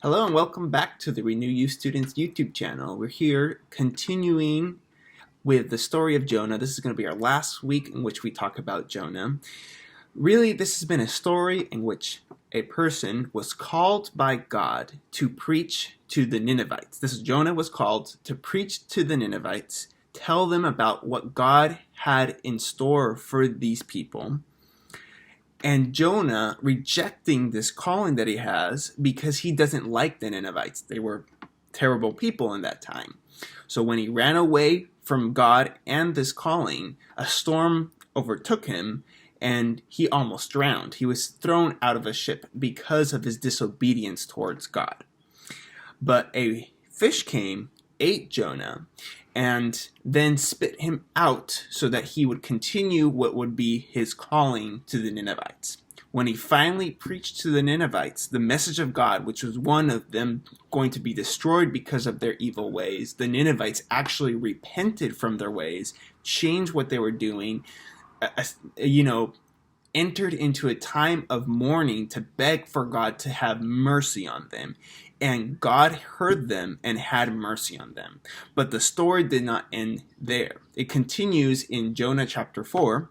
Hello and welcome back to the Renew You Students YouTube channel. We're here continuing with the story of Jonah. This is going to be our last week in which we talk about Jonah. Really, this has been a story in which a person was called by God to preach to the Ninevites. Jonah was called to preach to the Ninevites, tell them about what God had in store for these people. And Jonah rejecting this calling that he has because he doesn't like the Ninevites. They were terrible people in that time. So when he ran away from God and this calling, a storm overtook him and he almost drowned. He was thrown out of a ship because of his disobedience towards God. But a fish came, ate Jonah, and then spit him out so that he would continue what would be his calling to the Ninevites. When he finally preached to the Ninevites the message of God, which was one of them going to be destroyed because of their evil ways, the Ninevites actually repented from their ways, changed what they were doing, entered into a time of mourning to beg for God to have mercy on them. And God heard them and had mercy on them. But the story did not end there. It continues in Jonah chapter 4,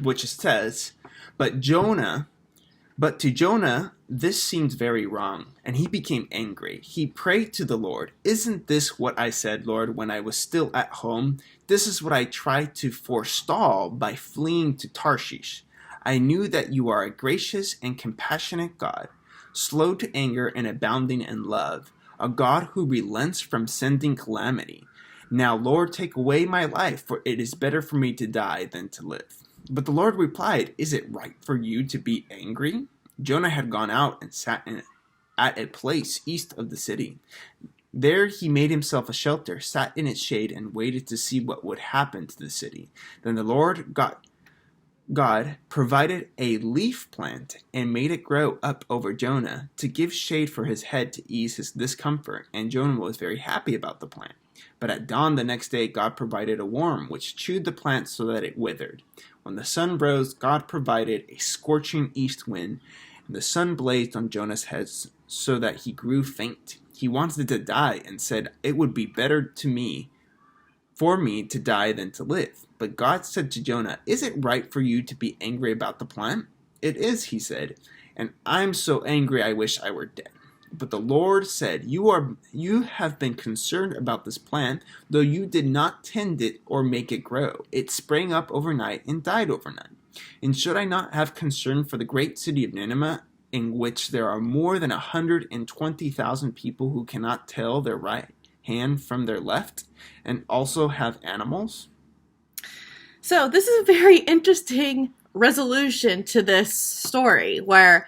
which says, But to Jonah, this seemed very wrong, and he became angry. He prayed to the Lord, Isn't this what I said, Lord, when I was still at home? This is what I tried to forestall by fleeing to Tarshish. I knew that you are a gracious and compassionate God, slow to anger and abounding in love, a God who relents from sending calamity. Now, Lord, take away my life, for it is better for me to die than to live. But the Lord replied, Is it right for you to be angry? Jonah had gone out and sat at a place east of the city. There he made himself a shelter, sat in its shade, and waited to see what would happen to the city. Then the Lord God provided a leaf plant and made it grow up over Jonah to give shade for his head to ease his discomfort, and Jonah was very happy about the plant. But at dawn the next day God provided a worm which chewed the plant so that it withered. When the sun rose, God provided a scorching east wind, and the sun blazed on Jonah's head so that he grew faint. He wanted to die and said, It would be better for me to die than to live. But God said to Jonah, Is it right for you to be angry about the plant? It is, he said, and I'm so angry I wish I were dead. But the Lord said, You have been concerned about this plant, though you did not tend it or make it grow. It sprang up overnight and died overnight. And should I not have concern for the great city of Nineveh, in which there are more than 120,000 people who cannot tell their right hand from their left, and also have animals? So this is a very interesting resolution to this story where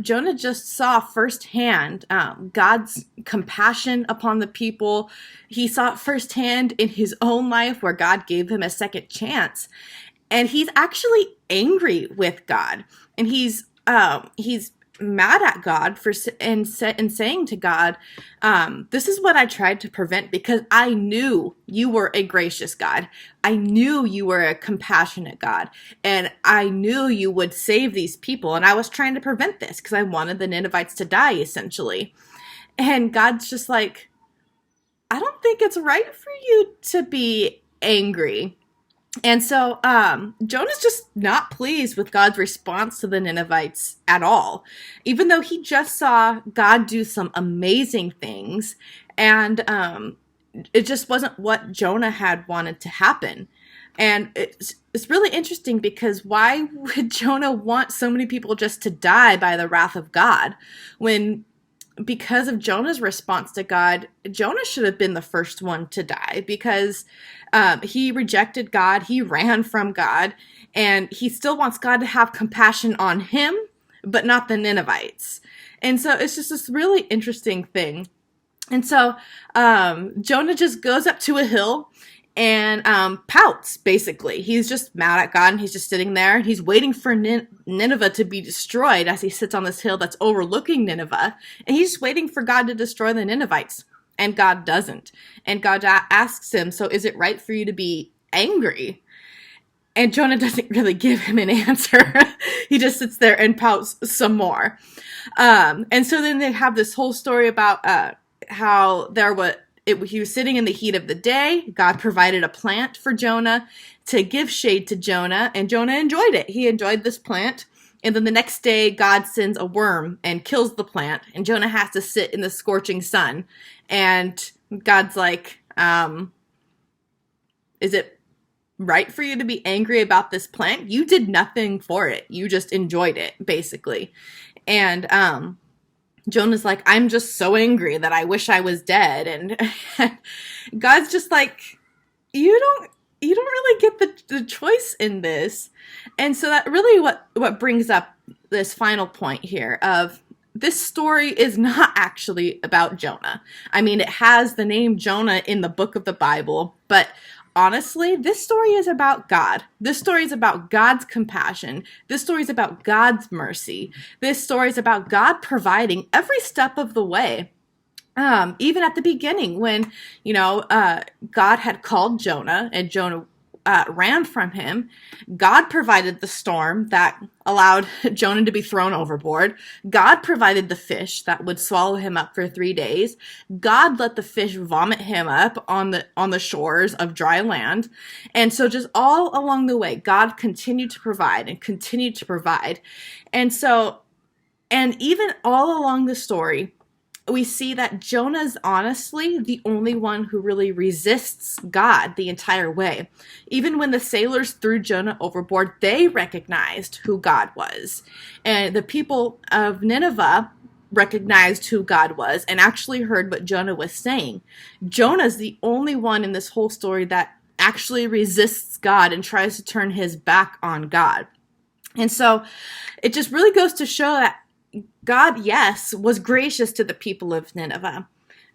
Jonah just saw firsthand God's compassion upon the people. He saw it firsthand in his own life where God gave him a second chance. And he's actually angry with God. And he's mad at God and saying to God, this is what I tried to prevent because I knew you were a gracious God. I knew you were a compassionate God, and I knew you would save these people. And I was trying to prevent this because I wanted the Ninevites to die, essentially. And God's just like, I don't think it's right for you to be angry. And so Jonah's just not pleased with God's response to the Ninevites at all, even though he just saw God do some amazing things, and it just wasn't what Jonah had wanted to happen. And it's really interesting because why would Jonah want so many people just to die by the wrath of God when because of Jonah's response to God, Jonah should have been the first one to die because he rejected God, he ran from God, and he still wants God to have compassion on him, but not the Ninevites. And so it's just this really interesting thing. And so Jonah just goes up to a hill and pouts, basically. He's just mad at God, and he's just sitting there. He's waiting for Nineveh to be destroyed as he sits on this hill that's overlooking Nineveh. And he's just waiting for God to destroy the Ninevites. And God doesn't. And God asks him, so is it right for you to be angry? And Jonah doesn't really give him an answer. He just sits there and pouts some more. And so then they have this whole story about how he was sitting in the heat of the day. God provided a plant for Jonah to give shade to Jonah, and Jonah enjoyed it. He enjoyed this plant. And then the next day, God sends a worm and kills the plant, and Jonah has to sit in the scorching sun. And God's like, is it right for you to be angry about this plant? You did nothing for it. You just enjoyed it, basically. And Jonah's like, I'm just so angry that I wish I was dead. And God's just like, you don't really get the choice in this. And so that really what brings up this final point here of this story is not actually about Jonah. I mean, it has the name Jonah in the book of the Bible, but honestly, this story is about God. This story is about God's compassion. This story is about God's mercy. This story is about God providing every step of the way. Even at the beginning when, God had called Jonah and Jonah ran from him, God provided the storm that allowed Jonah to be thrown overboard. God provided the fish that would swallow him up for 3 days. God let the fish vomit him up on the shores of dry land. And so just all along the way, God continued to provide and continued to provide. And even all along the story, we see that Jonah's honestly the only one who really resists God the entire way. Even when the sailors threw Jonah overboard, they recognized who God was. And the people of Nineveh recognized who God was and actually heard what Jonah was saying. Jonah's the only one in this whole story that actually resists God and tries to turn his back on God. And so it just really goes to show that God, yes, was gracious to the people of Nineveh,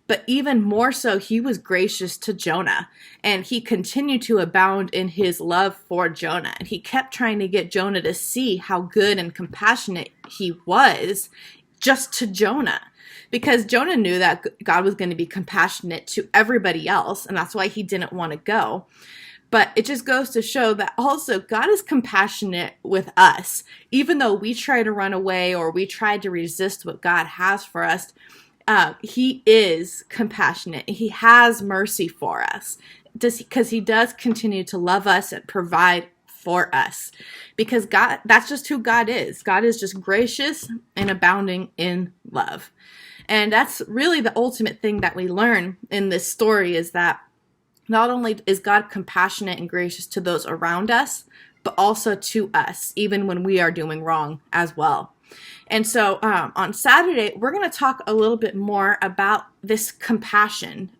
but even more so, he was gracious to Jonah, and he continued to abound in his love for Jonah, and he kept trying to get Jonah to see how good and compassionate he was just to Jonah, because Jonah knew that God was going to be compassionate to everybody else, and that's why he didn't want to go. But it just goes to show that also God is compassionate with us. Even though we try to run away or we try to resist what God has for us, he is compassionate. He has mercy for us because he does continue to love us and provide for us. Because God, that's just who God is. God is just gracious and abounding in love. And that's really the ultimate thing that we learn in this story, is that not only is God compassionate and gracious to those around us, but also to us, even when we are doing wrong as well. And so on Saturday, we're going to talk a little bit more about this compassion,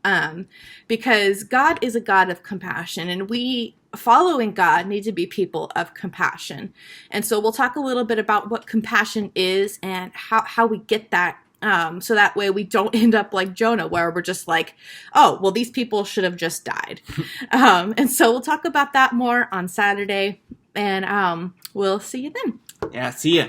because God is a God of compassion, and we, following God, need to be people of compassion. And so we'll talk a little bit about what compassion is and how we get that. So that way we don't end up like Jonah, where we're just like, oh, well, these people should have just died. And so we'll talk about that more on Saturday, and we'll see you then. Yeah, see ya.